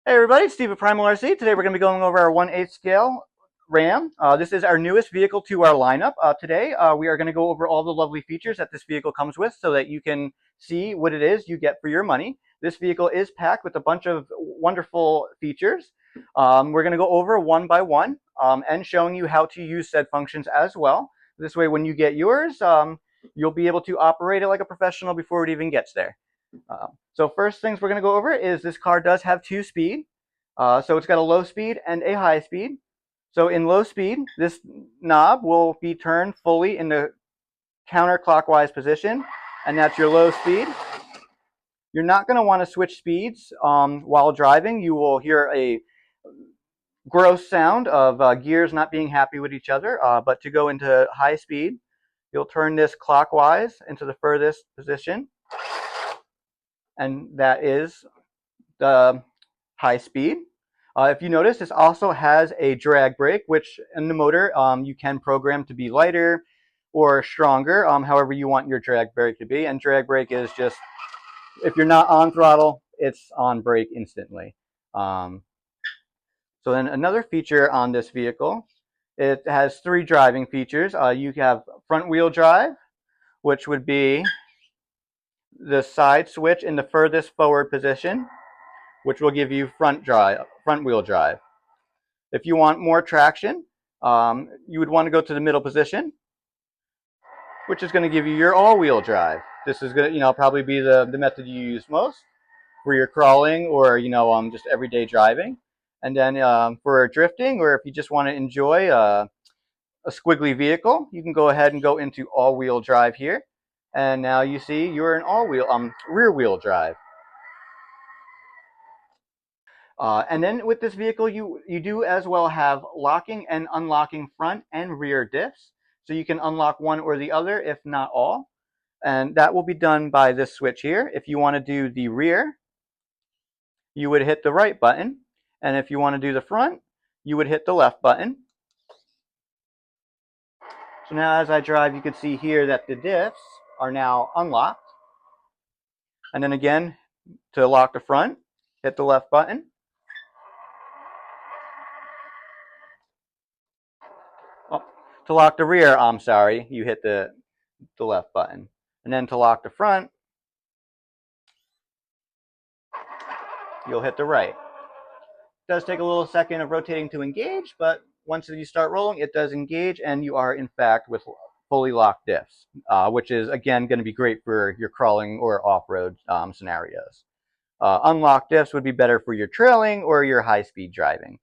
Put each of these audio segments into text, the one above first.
Hey everybody, it's Steve at Primal RC. Today we're going to be going over our 1/8 scale Ram. This is our newest vehicle to our lineup. Today we are going to go over all the lovely features that this vehicle comes with so that you can see what it is you get for your money. This vehicle is packed with a bunch of wonderful features. We're going to go over one by one and showing you how to use said functions as well. This way when you get yours, you'll be able to operate it like a professional before it even gets there. So first things we're going to go over is this car does have 2-speed. So it's got a low speed and a high speed. So in low speed, this knob will be turned fully in the counterclockwise position, and that's your low speed. You're not going to want to switch speeds while driving. You will hear a gross sound of gears not being happy with each other. But to go into high speed, you'll turn this clockwise into the furthest position, and that is the high speed. If you notice, this also has a drag brake, which in the motor you can program to be lighter or stronger, however you want your drag brake to be. And drag brake is just, if you're not on throttle, it's on brake instantly. So then another feature on this vehicle, it has 3 driving features. You have front wheel drive, which would be the side switch in the furthest forward position, which will give you front wheel drive. If you want more traction, you would want to go to the middle position, which is going to give you your all-wheel drive. This is going to, probably be the method you use most for your crawling or, just everyday driving. And then for drifting, or if you just want to enjoy a squiggly vehicle, you can go ahead and go into all-wheel drive here. And now you see you're an rear-wheel drive. And then with this vehicle, you do as well have locking and unlocking front and rear diffs. So you can unlock one or the other, if not all. And that will be done by this switch here. If you want to do the rear, you would hit the right button. And if you want to do the front, you would hit the left button. So now as I drive, you can see here that the diffs are now unlocked. And then again, to lock the front, hit the left button. Oh, to lock the rear, I'm sorry, you hit the left button. And then to lock the front, you'll hit the right. It does take a little second of rotating to engage, but once you start rolling, it does engage, and you are in fact with fully locked diffs, which is again going to be great for your crawling or off-road scenarios. Unlocked diffs would be better for your trailing or your high-speed driving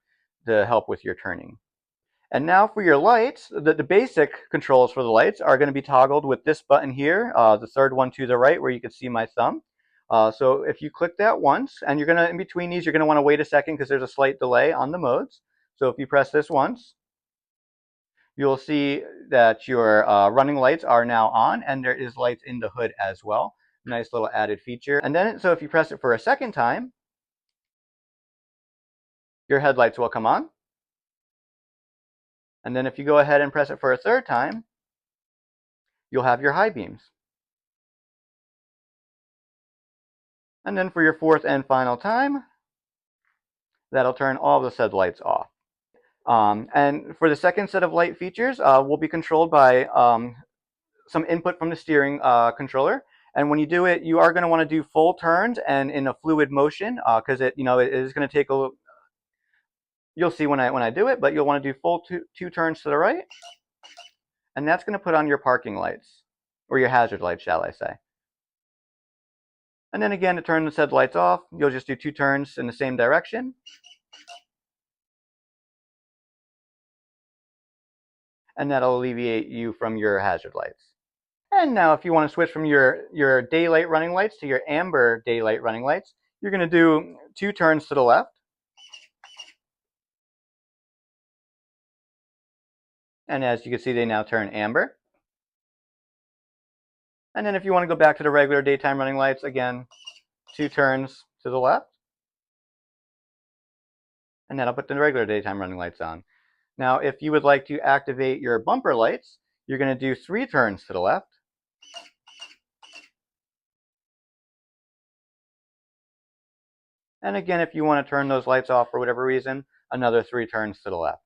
to help with your turning. And now for your lights, the basic controls for the lights are going to be toggled with this button here, the third one to the right where you can see my thumb. So if you click that once, and you're going to, in between these, you're going to want to wait a second because there's a slight delay on the modes. So if you press this once, you'll see that your running lights are now on, and there is lights in the hood as well. Nice little added feature. And then, so if you press it for a second time, your headlights will come on. And then if you go ahead and press it for a third time, you'll have your high beams. And then for your fourth and final time, that'll turn all the said lights off. And for the second set of light features, will be controlled by some input from the steering controller. And when you do it, you are going to want to do full turns and in a fluid motion, because it is going to take a little. You'll see when I do it, but you'll want to do full two turns to the right, and that's going to put on your parking lights, or your hazard lights, shall I say. And then again, to turn the said lights off, you'll just do 2 turns in the same direction. And that'll alleviate you from your hazard lights. And now if you want to switch from your daylight running lights to your amber daylight running lights, you're going to do 2 turns to the left. And as you can see, they now turn amber. And then if you want to go back to the regular daytime running lights, again, 2 turns to the left. And that'll put the regular daytime running lights on. Now, if you would like to activate your bumper lights, you're going to do 3 turns to the left. And again, if you want to turn those lights off for whatever reason, another 3 turns to the left.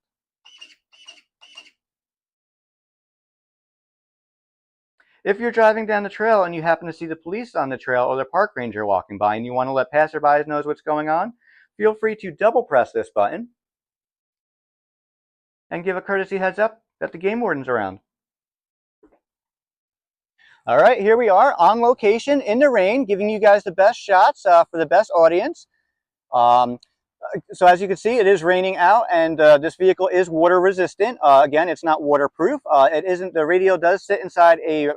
If you're driving down the trail and you happen to see the police on the trail or the park ranger walking by and you want to let passerbys know what's going on, feel free to double press this button and give a courtesy heads up that the game warden's around. All right, here we are on location in the rain, giving you guys the best shots for the best audience. So as you can see, it is raining out, and this vehicle is water resistant. Again, it's not waterproof. It isn't. The radio does sit inside a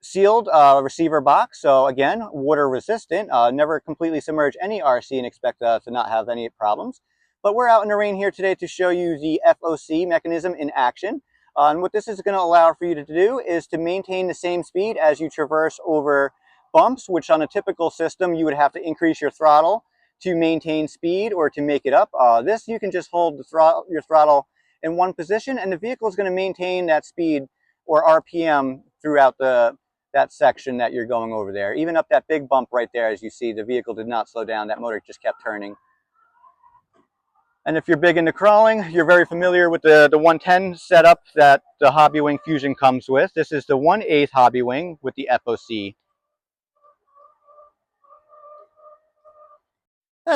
sealed receiver box, so again, water resistant. Never completely submerge any RC and expect to not have any problems. But we're out in the rain here today to show you the FOC mechanism in action. And what this is going to allow for you to do is to maintain the same speed as you traverse over bumps, which on a typical system you would have to increase your throttle to maintain speed or to make it up. This, you can just hold your throttle in one position and the vehicle is going to maintain that speed or RPM throughout that section that you're going over there. Even up that big bump right there, as you see, the vehicle did not slow down. That motor just kept turning. And if you're big into crawling, you're very familiar with the 110 setup that the HobbyWing Fusion comes with. This is the 1/8 HobbyWing with the FOC.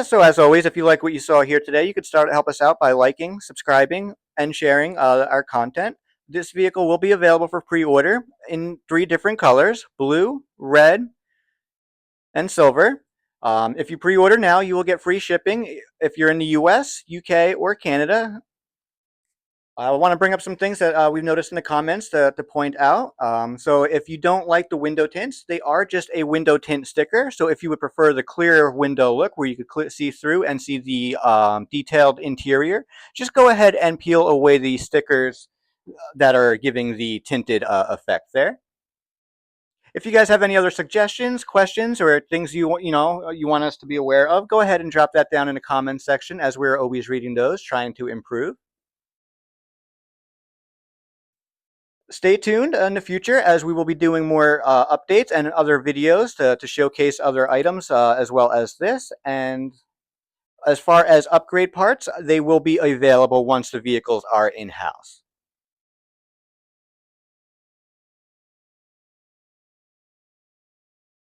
So as always, if you like what you saw here today, you could help us out by liking, subscribing, and sharing our content. This vehicle will be available for pre-order in 3 different colors: blue, red, and silver. If you pre-order now, you will get free shipping if you're in the US, UK, or Canada. I want to bring up some things that we've noticed in the comments to point out. So if you don't like the window tints, they are just a window tint sticker. So if you would prefer the clear window look where you could see through and see the detailed interior, just go ahead and peel away the stickers that are giving the tinted effect there. If you guys have any other suggestions, questions, or things you want us to be aware of, go ahead and drop that down in the comments section, as we're always reading those, trying to improve. Stay tuned in the future, as we will be doing more updates and other videos to showcase other items as well as this. And as far as upgrade parts, they will be available once the vehicles are in-house.